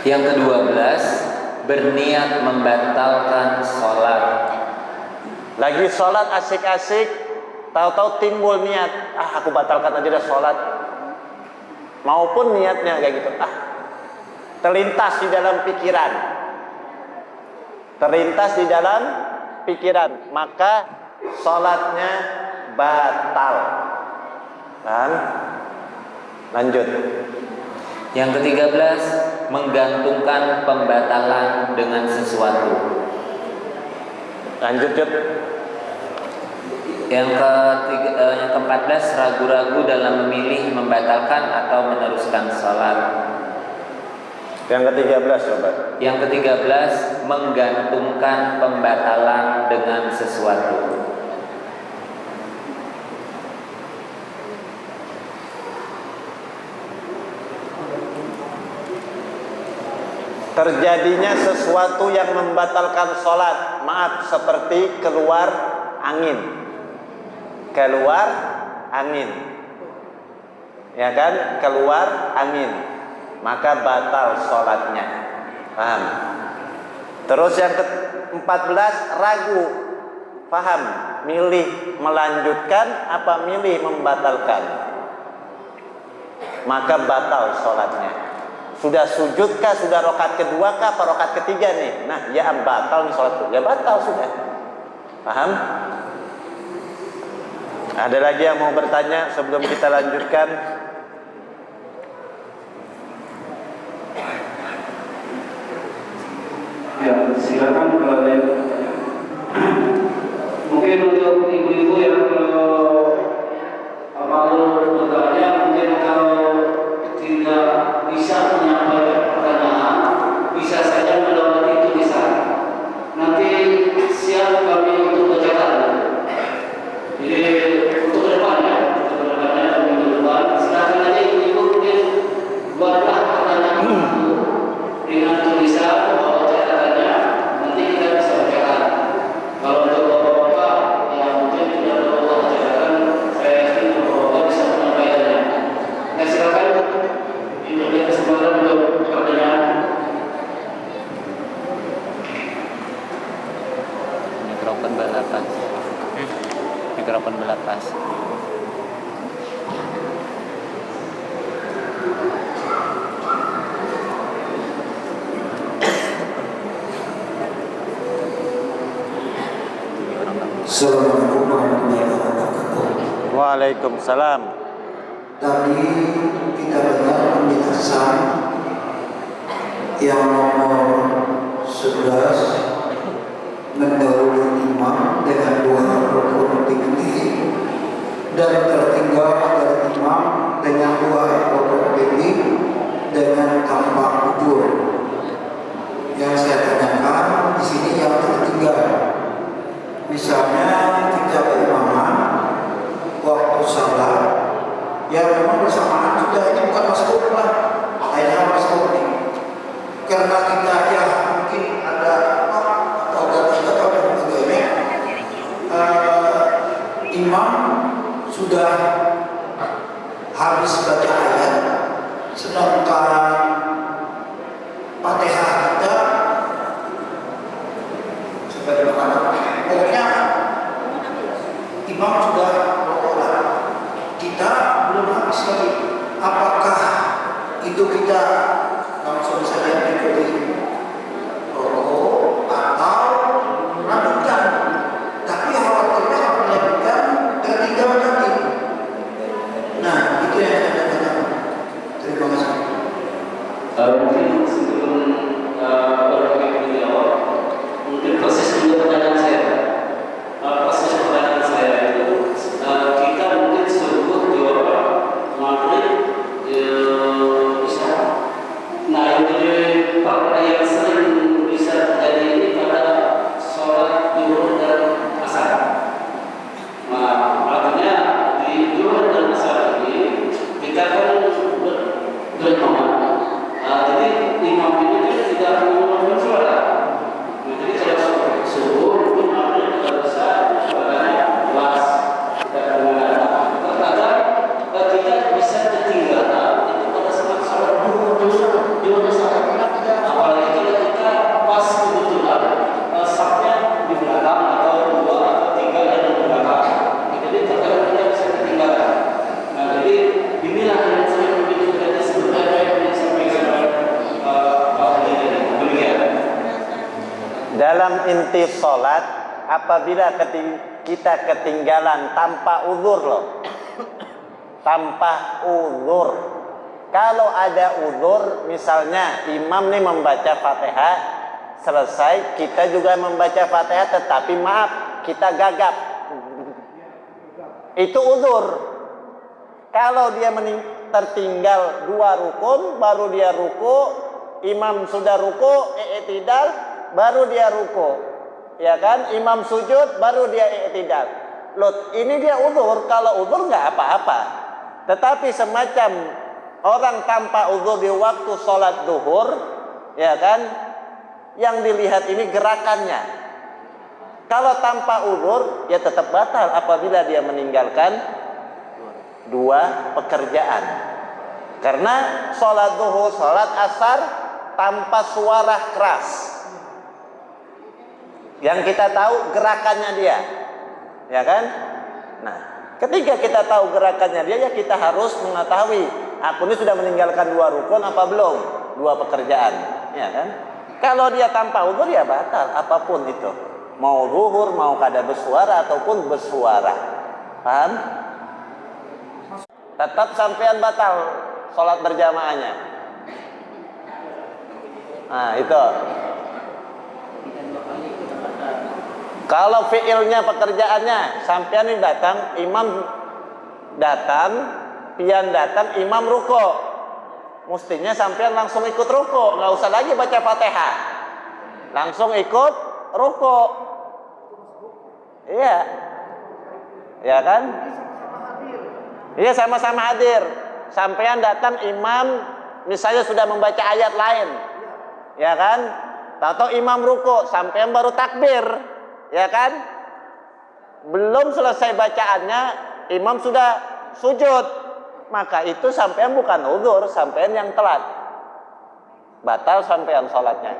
Yang ke-12, berniat membatalkan sholat. Lagi sholat asik-asik, tahu-tahu timbul niat, aku batalkan aja dah sholat. Maupun niatnya kayak gitu, terlintas di dalam pikiran. Terlintas di dalam pikiran, maka sholatnya batal. Dan lanjut. Yang ke-13, menggantungkan pembatalan dengan sesuatu. Lanjut, Jud. Yang ke-14, ragu-ragu dalam memilih membatalkan atau meneruskan sholat. Yang ke-13 coba. Yang ke-13, menggantungkan pembatalan dengan sesuatu. Terjadinya sesuatu yang membatalkan sholat. Maaf, seperti keluar angin. Keluar angin, ya kan? Keluar angin, maka batal sholatnya. Paham? Terus yang ke-14, ragu. Paham? Milih melanjutkan apa milih membatalkan, maka batal sholatnya. Sudah sujudkah, sudah rokat kedua kah, apa rokat ketiga nih? Nah, ya batal nih sholat, ya batal sudah. Paham? Ada lagi yang mau bertanya sebelum kita lanjutkan? Ya, silakan kalau ada yang bertanya. Mungkin untuk ibu-ibu yang kalau bertanya, mungkin kalau tidak bisa menyampaikan pertanyaan, bisa saja melewati tulisan. Nanti siap kami untuk bacakan. Jadi untuk kedepannya minggu depan, silakan aja ibu-ibu mungkin buatlah pertanyaan itu dengan tulisan bahwa catatannya, nanti kita bisa bacakan. Kalau untuk bapak-bapak yang mungkin tidak bapak bacakan, saya yakin bapak-bapak bisa menyampaikannya. Nah, silakan diberikan kesempatan untuk pertanyaan. Mikrofon belapas. Mikrofon belapas. Assalamualaikum warahmatullahi wabarakatuh. Waalaikumsalam. Tadi kita dengar penjelasan yang nomor 11, mendahului imam dengan 2 rukun tinggi dan tertinggal dari imam dengan 2 rukun tinggi dengan tanpa ujur. Yang saya tanyakan di sini yang tertinggal. Misalnya kita berimaman waktu salat, ya memang bersamaan sudah, ini bukan masbuk lah, hanya masbuk nih. Karena kita ya mungkin ada atau ada tiga atau sebagainya, imam sudah habis baca ayat, sedangkan Fatihah kita sebagaimana pokoknya imam sudah rukuk, kita belum habis lagi. Apakah itu kita langsung saja mengikuti rukuk atau lanjutkan? Tapi khawatirnya kalau lanjutkan tertinggal nanti. Nah, itu yang saya tanyakan. Terima kasih. Mungkin sebelum berbagai menjawab, mungkin proses dulu pertanyaan saya. Proses pertanyaan saya itu kita mungkin sebut jawab maghrib, isya. Nah, ini fakta yang sering bisa terjadi ini pada sholat zuhur dan asar. Nah, artinya di zuhur dan asar ini kita kan berimam. Jadi imam ini tidak mengumumkan sholat. Jadi kalau subuh itu maghrib tidak bisa sholatnya luas. Terkadang kita bisa ketinggalan itu pada saat sholat zuhur di mana saat dalam inti sholat, apabila kita ketinggalan tanpa uzur loh, tanpa uzur. Kalau ada uzur, misalnya imam nih membaca Fatihah selesai, kita juga membaca Fatihah, tetapi maaf, kita gagap, itu uzur. Kalau dia tertinggal 2 rukun, baru dia ruku, imam sudah ruku, i'tidal, baru dia ruku, ya kan? Imam sujud, baru dia i'tidal. Loh, ini dia uzur. Kalau uzur nggak apa-apa. Tetapi semacam orang tanpa uzur di waktu sholat duhur, ya kan? Yang dilihat ini gerakannya. Kalau tanpa uzur, ya tetap batal apabila dia meninggalkan 2 pekerjaan. Karena sholat duhur, sholat asar tanpa suara keras. Yang kita tahu gerakannya dia, ya kan? Nah, ketika kita tahu gerakannya dia, ya kita harus mengetahui, aku ini sudah meninggalkan 2 rukun apa belum? 2 pekerjaan, ya kan? Kalau dia tanpa uzur, ya batal apapun itu. Mau zuhur, mau kada bersuara ataupun bersuara. Paham? Tetap sampean batal sholat berjamaahnya. Nah, itu. Kalau fiilnya, pekerjaannya, sampean ini datang, imam datang, pian datang, imam ruko. Mestinya sampean langsung ikut ruko, nggak usah lagi baca Fatihah. Langsung ikut ruko. Iya. Ya kan? Iya, sama-sama hadir. Sampean datang, imam misalnya sudah membaca ayat lain. Ya kan? Atau imam ruko, sampean baru takbir. Ya kan? Belum selesai bacaannya, imam sudah sujud. Maka itu sampean bukan uzur, sampean yang telat. Batal sampean sholatnya.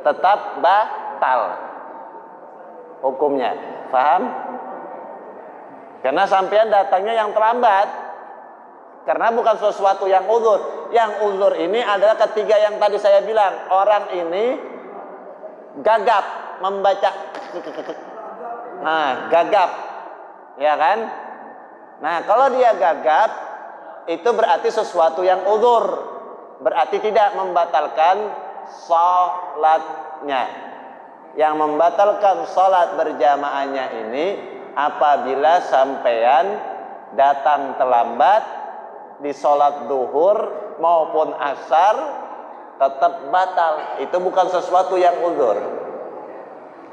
Tetap batal hukumnya. Paham? Karena sampean datangnya yang terlambat. Karena bukan sesuatu yang uzur. Yang uzur ini adalah ketiga yang tadi saya bilang. Orang ini gagap membaca. Nah, gagap. Ya kan? Nah, kalau dia gagap, itu berarti sesuatu yang uzur. Berarti tidak membatalkan sholatnya. Yang membatalkan sholat berjamaahnya ini, apabila sampean datang terlambat di sholat duhur maupun asar, tetap batal. Itu bukan sesuatu yang uzur.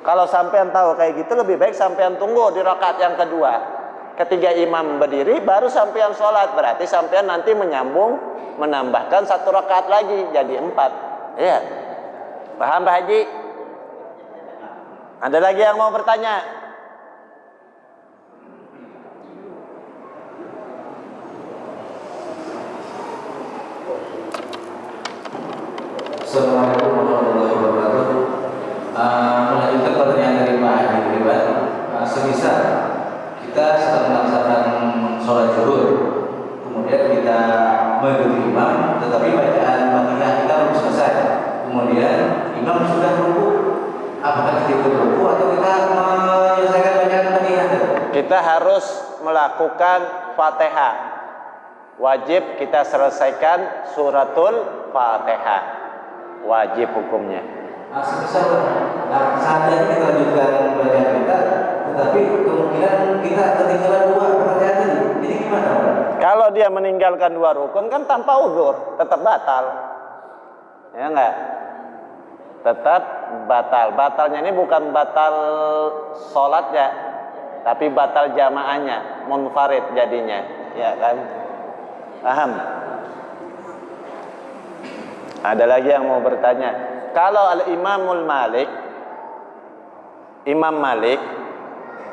Kalau sampean tahu kayak gitu, lebih baik sampean tunggu di rakaat yang kedua. Ketika imam berdiri, baru sampean sholat. Berarti sampean nanti menyambung, menambahkan 1 rakaat lagi, jadi 4. Iya. Paham Pak Haji? Ada lagi yang mau bertanya? Assalamualaikum warahmatullahi wabarakatuh. Melanjutkan pertanyaan dari Pak Haji Riban, semisal kita sedang melaksanakan sholat zuhur, kemudian kita mengikuti imam, tetapi bacaan Fatihah kita belum selesai. Kemudian imam sudah ruku, apakah kita ikut ruku atau kita menyelesaikan bacaan Fatihah? Kita harus melakukan Fatihah. Wajib kita selesaikan suratul Fatihah. Wajib hukumnya. Semisal saat ini kita lanjutkan bacaan kita, tetapi kemungkinan kita ketinggalan 2 pekerjaan ini. Ini gimana? Kalau dia meninggalkan 2 rukun kan tanpa uzur, tetap batal. Ya enggak? Tetap batal. Batalnya ini bukan batal sholatnya, tapi batal jamaahnya, munfarid jadinya, ya kan? Paham? Ada lagi yang mau bertanya? Kalau Al-Imamul Malik, Imam Malik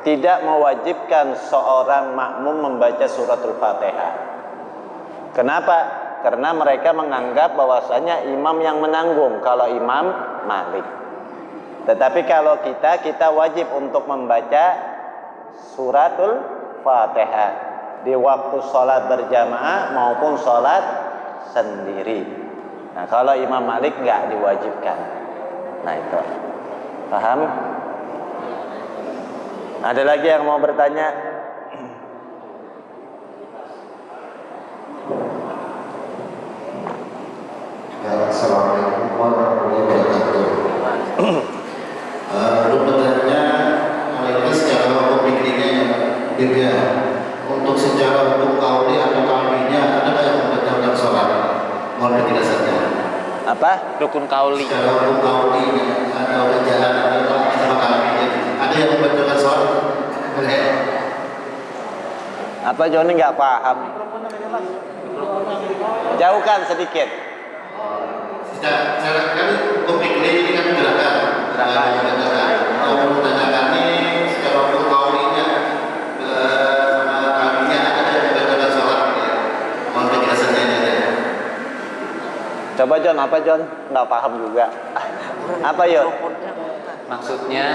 tidak mewajibkan seorang makmum membaca suratul Fatihah. Kenapa? Karena mereka menganggap bahwasanya imam yang menanggung, kalau Imam Malik. Tetapi kalau kita wajib untuk membaca suratul Fatihah di waktu sholat berjamaah maupun sholat sendiri. Nah, kalau Imam Malik nggak diwajibkan. Nah, itu. Paham? Ada lagi yang mau bertanya? Assalamualaikum warahmatullahi wabarakatuh. Pertanyaannya, ini secara hukum fikihnya beda. Untuk secara hukum kauli atau kalbinya, ada nggak yang membatalkan sholat? Mohon penjelasannya. Apa? Rukun kauli. Secara hukum kauli atau bacaan atau secara kalbinya, ada yang membatalkan sholat? Apa Joni nggak paham? Jauhkan sedikit. Secara kan hukum fikih ini kan gerakan. Mau menanyakan ini secara hukum kaulinya sama kalbinya ada yang membatalkan sholat? Mohon penjelasannya aja. Coba John, apa John? Nggak paham juga. Apa yuk? Maksudnya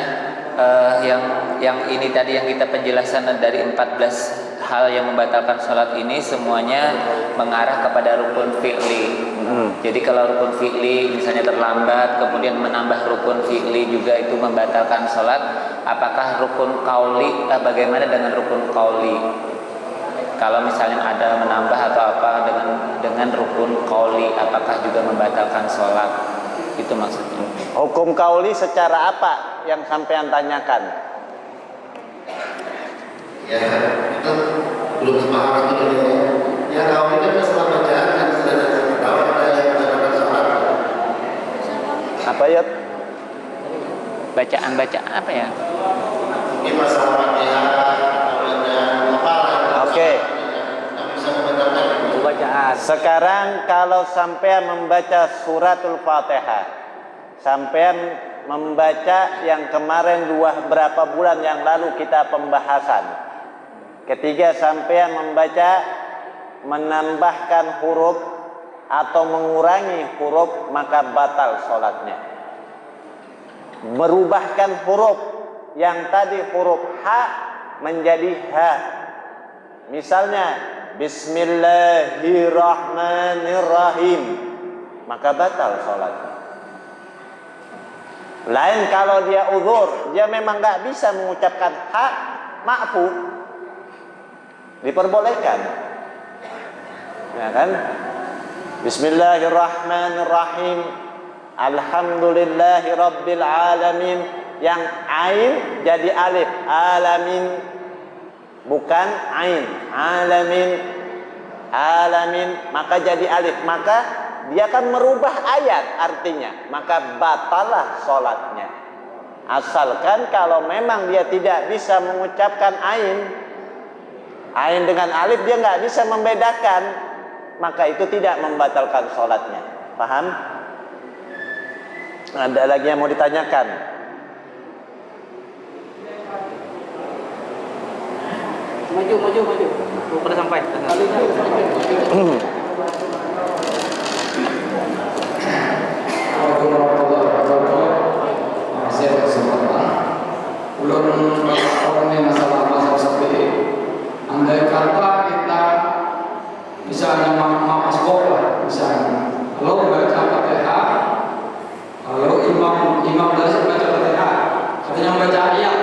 yang ini tadi yang kita penjelasan dari 14 hal yang membatalkan sholat ini semuanya mengarah kepada rukun fi'li. Jadi kalau rukun fi'li misalnya terlambat kemudian menambah rukun fi'li juga itu membatalkan sholat. Apakah rukun qauli, bagaimana dengan rukun qauli? Kalau misalnya ada menambah atau apa dengan rukun qauli, apakah juga membatalkan sholat? Itu maksudnya. Hukum kauli secara apa yang sampean tanyakan? Ya, itu belum sepaham itu dulu. Ya, kauli kan masalah bacaan kan sudah tahu ada yang membatalkan sholat. Apa ya? Bacaan apa ya? Ini masalah Fatihah atau bacaan apa? Oke. Yang bisa membatalkan itu. Bacaan. Sekarang kalau sampean membaca suratul Fatihah, sampean membaca yang kemarin berapa bulan yang lalu kita pembahasan. Ketiga, sampean membaca menambahkan huruf atau mengurangi huruf maka batal sholatnya. Merubahkan huruf yang tadi huruf H menjadi H. Misalnya Bismillahirrahmanirrahim, maka batal sholatnya. Lain kalau dia uzur, dia memang nggak bisa mengucapkan H, ma'fu, diperbolehkan, ya kan? Bismillahirrahmanirrahim, Alhamdulillahi Rabbil Alamin. Yang ain jadi alif, alamin, bukan ain, alamin, maka jadi alif, maka dia akan merubah ayat artinya, maka batalah sholatnya. Asalkan kalau memang dia tidak bisa mengucapkan ain dengan alif, dia nggak bisa membedakan, maka itu tidak membatalkan sholatnya. Paham? Ada lagi yang mau ditanyakan? Maju. Udah sampai. Saya kesempatan belum orang yang masalah seperti andai kata kita misalnya mas sekolah misalnya kalau baca Fatihah, kalau imam dari baca Fatihah, ada yang baca ayat,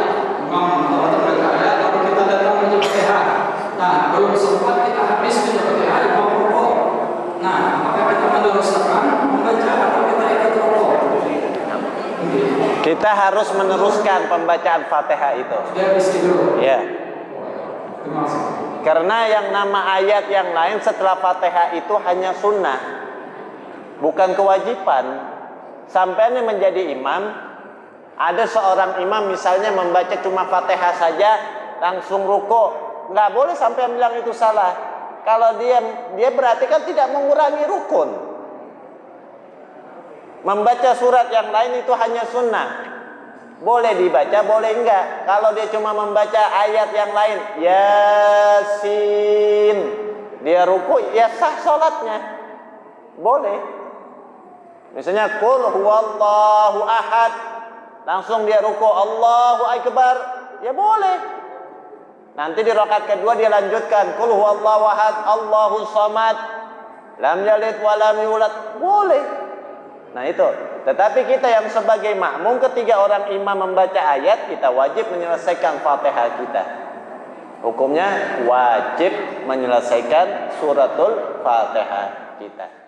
imam atau baca ayat, lalu kita datang baca Fatihah. Nah, belum sempat kita habis baca Fatihah, imam rukuk. Nah, apakah kita meneruskan membaca atau kita ikut rukuk? Kita harus meneruskan pembacaan Fatihah itu. Dia habis dulu. Ya. Terima kasih. Karena yang nama ayat yang lain setelah Fatihah itu hanya sunnah, bukan kewajiban. Sampai ini menjadi imam, ada seorang imam misalnya membaca cuma Fatihah saja langsung ruku, nggak boleh sampai bilang itu salah. Kalau dia berarti kan tidak mengurangi rukun. Membaca surat yang lain itu hanya sunnah, boleh dibaca, boleh enggak. Kalau dia cuma membaca ayat yang lain, Yasin, dia ruku, ya sah sholatnya, boleh. Misalnya Qul huwallahu ahad, langsung dia ruku, Allahu akbar, ya boleh. Nanti di rakaat kedua dia lanjutkan Qul huwallahu ahad, Allahu samad, lam yalid wa lam yulad, boleh. Nah itu. Tetapi kita yang sebagai makmum ketika orang imam membaca ayat, kita wajib menyelesaikan Fatihah kita. Hukumnya wajib menyelesaikan suratul Fatihah kita.